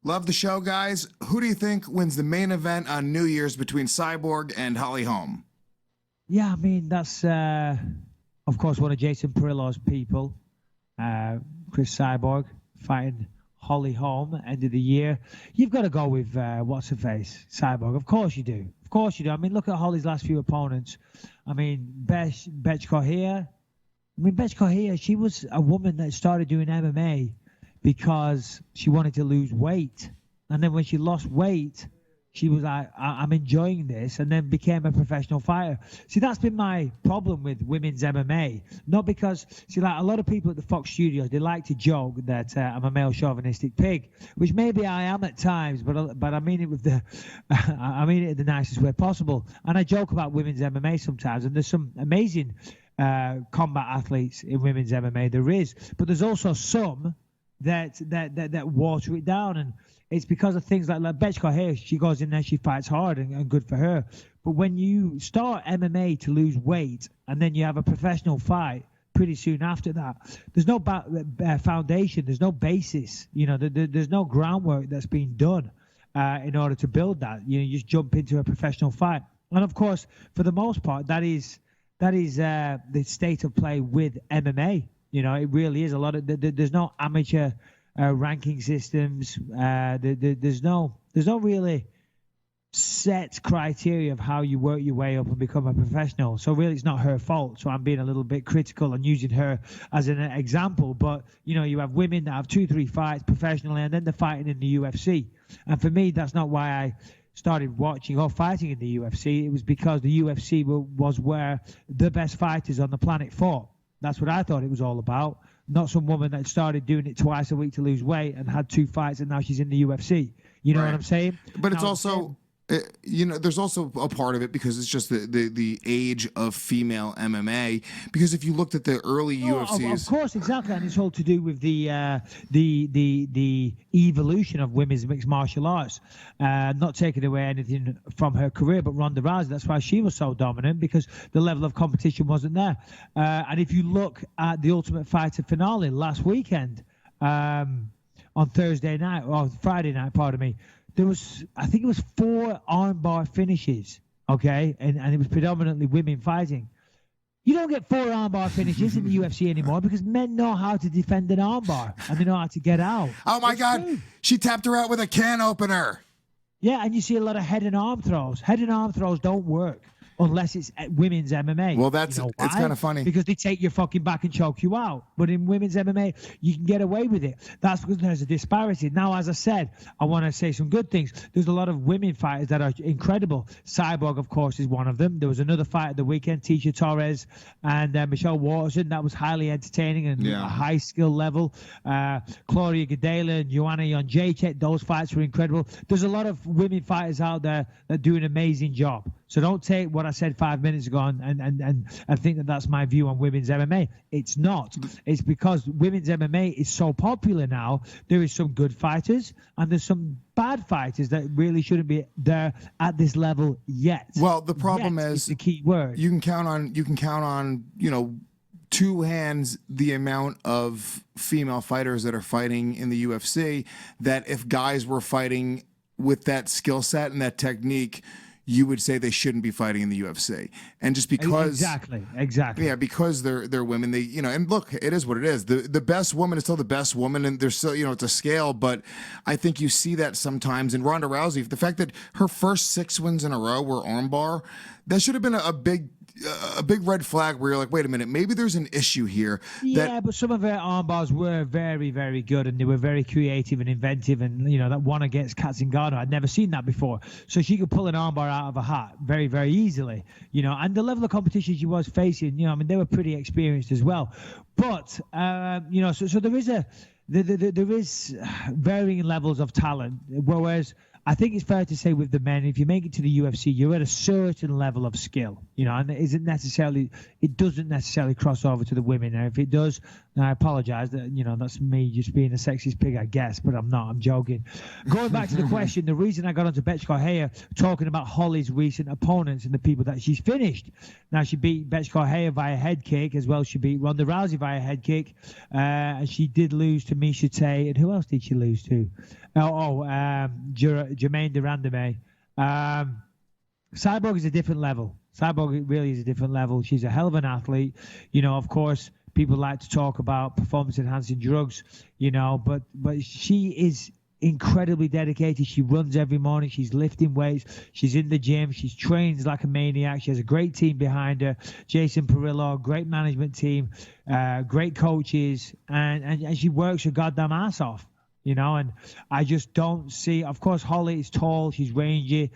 Love the show, guys. Who do you think wins the main event on New Year's between Cyborg and Holly Holm? Yeah, I mean, that's, of course, one of Jason Perillo's people, Chris Cyborg, fighting Holly Holm, end of the year. You've got to go with, what's-her-face, Cyborg. Of course you do. Of course you do. I mean, look at Holly's last few opponents. I mean, Betch Correa. I mean, Betch Correa, she was a woman that started doing MMA because she wanted to lose weight. And then when she lost weight, she was like, I'm enjoying this, and then became a professional fighter. See, that's been my problem with women's MMA. Not because, see, like a lot of people at the Fox Studios, they like to joke that I'm a male chauvinistic pig, which maybe I am at times, but I mean it with I mean it in the nicest way possible. And I joke about women's MMA sometimes, and there's some amazing combat athletes in women's MMA. There is, but there's also some that water it down, and it's because of things like Betch Correa. She goes in there, she fights hard, and good for her. But when you start MMA to lose weight, and then you have a professional fight pretty soon after that, there's no foundation, there's no basis. You know, there's no groundwork that's been done in order to build that. You just jump into a professional fight, and of course, for the most part, that is the state of play with MMA. You know, it really is a lot of. There's no amateur ranking systems. There's no really set criteria of how you work your way up and become a professional. So really, it's not her fault. So I'm being a little bit critical and using her as an example. But you know, you have women that have 2-3 fights professionally, and then they're fighting in the UFC. And for me, that's not why I started watching or fighting in the UFC. It was because the UFC was where the best fighters on the planet fought. That's what I thought it was all about. Not some woman that started doing it twice a week to lose weight and had 2 fights and now she's in the UFC. You know what I'm saying? But it's also, you know, there's also a part of it because it's just the age of female MMA. Because if you looked at the early UFCs, of course, exactly, and it's all to do with the evolution of women's mixed martial arts. Not taking away anything from her career, but Ronda Rousey, that's why she was so dominant, because the level of competition wasn't there. And if you look at the Ultimate Fighter finale last weekend, on Thursday night or Friday night, pardon me. There was, I think it was 4 armbar finishes, okay? And it was predominantly women fighting. You don't get 4 armbar finishes in the UFC anymore because men know how to defend an armbar and they know how to get out. Oh, my God. True. She tapped her out with a can opener. Yeah, and you see a lot of head and arm throws. Head and arm throws don't work unless it's women's MMA. Well, that's, you know, it's kind of funny. Because they take your fucking back and choke you out. But in women's MMA, you can get away with it. That's because there's a disparity. Now, as I said, I want to say some good things. There's a lot of women fighters that are incredible. Cyborg, of course, is one of them. There was another fight at the weekend, Tisha Torres and Michelle Waterson. That was highly entertaining and a high skill level. Claudia Gadelha and Joanna Jędrzejczyk, those fights were incredible. There's a lot of women fighters out there that do an amazing job. So don't take what I said 5 minutes ago and think that that's my view on women's MMA. It's not. It's because women's MMA is so popular now. There is some good fighters and there's some bad fighters that really shouldn't be there at this level yet. Well, the problem is the key word. You can count on, you know, 2 hands the amount of female fighters that are fighting in the UFC, that if guys were fighting with that skill set and that technique, you would say they shouldn't be fighting in the UFC. And just because exactly. Yeah, because they're women, they, you know, and look, it is what it is. The best woman is still the best woman, and there's still, you know, it's a scale, but I think you see that sometimes in Ronda Rousey. The fact that her first 6 wins in a row were armbar, that should have been a big red flag where you're like, wait a minute, maybe there's an issue here. Yeah, but some of her armbars were very, very good, and they were very creative and inventive, and, you know, that one against Katzengano, I'd never seen that before. So she could pull an armbar out of a hat very, very easily, you know, and the level of competition she was facing, you know, I mean, they were pretty experienced as well. But, you know, so there is there is varying levels of talent, whereas I think it's fair to say with the men, if you make it to the UFC, you're at a certain level of skill, and it doesn't necessarily cross over to the women. And if it does, I apologize. That's me just being a sexist pig, I guess, but I'm not. I'm joking. Going back to the question, the reason I got onto Bethe Correia talking about Holly's recent opponents and the people that she's finished. Now, she beat Bethe Correia via head kick as well. She beat Ronda Rousey via head kick, and she did lose to Miesha Tate. And who else did she lose to? Jermaine Durandame. Cyborg is a different level. Cyborg really is a different level. She's a hell of an athlete. Of course, people like to talk about performance-enhancing drugs, but she is incredibly dedicated. She runs every morning. She's lifting weights. She's in the gym. She trains like a maniac. She has a great team behind her. Jason Perillo, great management team, great coaches, and she works her goddamn ass off. And I just don't see. Of course, Holly is tall. She's rangy.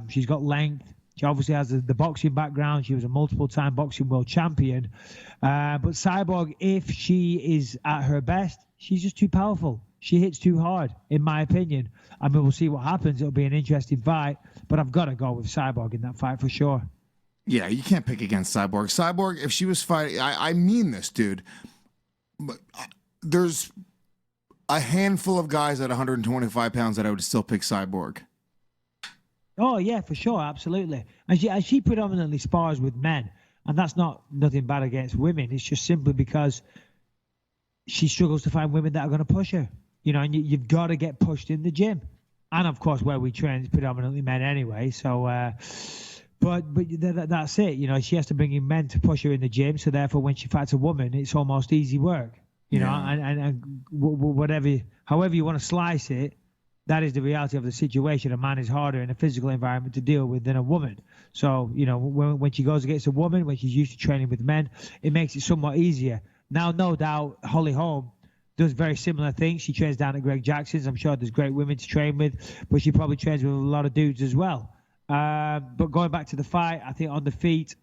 She's got length. She obviously has the boxing background. She was a multiple-time boxing world champion. But Cyborg, if she is at her best, she's just too powerful. She hits too hard, in my opinion. I mean, we'll see what happens. It'll be an interesting fight. But I've got to go with Cyborg in that fight for sure. Yeah, you can't pick against Cyborg. Cyborg, if she was fighting, I mean this, dude. But there's a handful of guys at 125 pounds that I would still pick Cyborg. Oh, yeah, for sure. Absolutely. And she predominantly spars with men. And that's nothing bad against women. It's just simply because she struggles to find women that are going to push her. And you've got to get pushed in the gym. And, of course, where we train is predominantly men anyway. So, but that's it. She has to bring in men to push her in the gym. So, therefore, when she fights a woman, it's almost easy work. And however you want to slice it, that is the reality of the situation. A man is harder in a physical environment to deal with than a woman. So, when she goes against a woman, when she's used to training with men, it makes it somewhat easier. Now, no doubt, Holly Holm does very similar things. She trains down at Greg Jackson's. I'm sure there's great women to train with, but she probably trains with a lot of dudes as well. But going back to the fight, I think on the feet,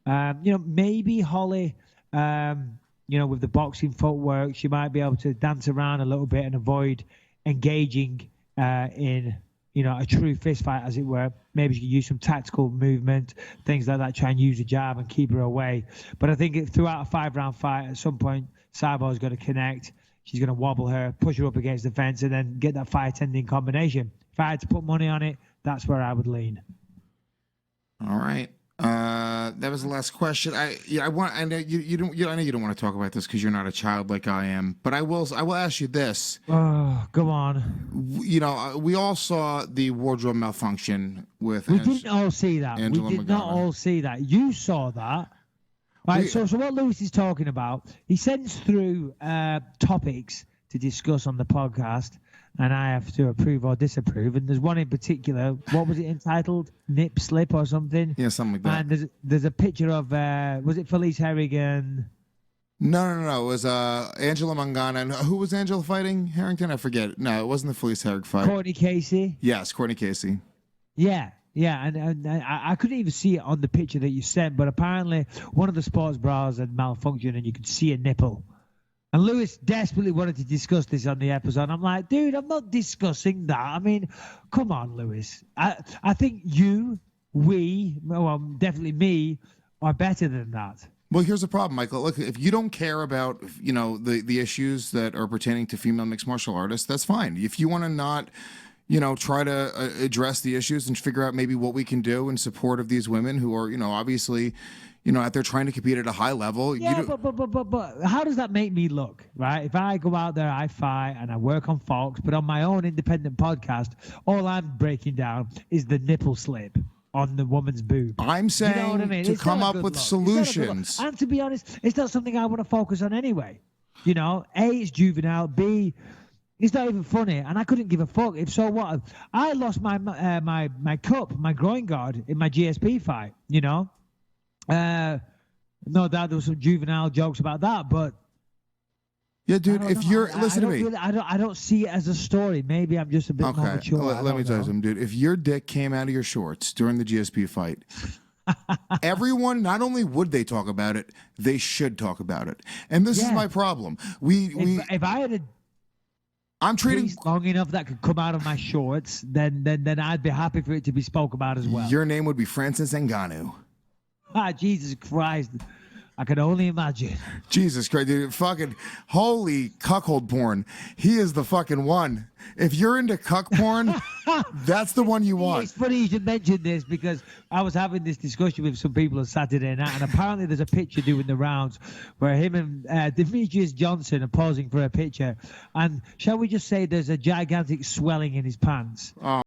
maybe Holly... with the boxing footwork, she might be able to dance around a little bit and avoid engaging in, a true fist fight, as it were. Maybe she could use some tactical movement, things like that, try and use a jab and keep her away. But I think throughout a 5-round fight, at some point, Cyborg's going to connect. She's going to wobble her, push her up against the fence, and then get that fight-ending combination. If I had to put money on it, that's where I would lean. All right. That was the last question. I know you don't want to talk about this because you're not a child like I am, but I will ask you this. Oh, go on. We all saw the wardrobe malfunction with. We didn't all see that. Angela We did Magana. not all see that. You saw that. Right. So what Lewis is talking about, he sends through topics to discuss on the podcast, and I have to approve or disapprove. And there's one in particular. What was it entitled? Nip slip or something? Yeah, something like that. And there's a picture of was it Felice Harrigan? No. It was Angela Mangana. And who was Angela fighting? Harrington? I forget. No, it wasn't the Felice Herrig fight. Courtney Casey. Yes, Courtney Casey. Yeah, and I couldn't even see it on the picture that you sent, but apparently one of the sports bras had malfunctioned and you could see a nipple. And Lewis desperately wanted to discuss this on the episode. I'm like, dude, I'm not discussing that. I mean, come on, Lewis. I think definitely me, are better than that. Well, here's the problem, Michael. Look, if you don't care about, the issues that are pertaining to female mixed martial artists, that's fine. If you want to not, try to address the issues and figure out maybe what we can do in support of these women who are, obviously, out there trying to compete at a high level. Yeah, but how does that make me look, right? If I go out there, I fight, and I work on Fox, but on my own independent podcast, all I'm breaking down is the nipple slip on the woman's boob. I'm saying what I mean? to It's come not a up good with look. solutions. And to be honest, it's not something I want to focus on anyway. A, it's juvenile. B, it's not even funny, and I couldn't give a fuck. If so, what? I lost my cup, my groin guard in my GSP fight. No doubt there was some juvenile jokes about that, but yeah, dude. If you're listen to me, I don't see it as a story. Maybe I'm just a bit more mature. Let me tell you something, dude. If your dick came out of your shorts during the GSP fight, everyone, not only would they talk about it, they should talk about it. And this is my problem. If I had a I'm treating piece long enough that could come out of my shorts, then I'd be happy for it to be spoke about as well. your name would be Francis Ngannou. Ah, Jesus Christ. I can only imagine. Jesus Christ, dude, fucking holy cuckold porn. He is the fucking one. If you're into cuck porn, that's the one you want. It's funny you should mention this because I was having this discussion with some people on Saturday night, and apparently there's a picture doing the rounds where him and Demetrius Johnson are posing for a picture. And shall we just say there's a gigantic swelling in his pants?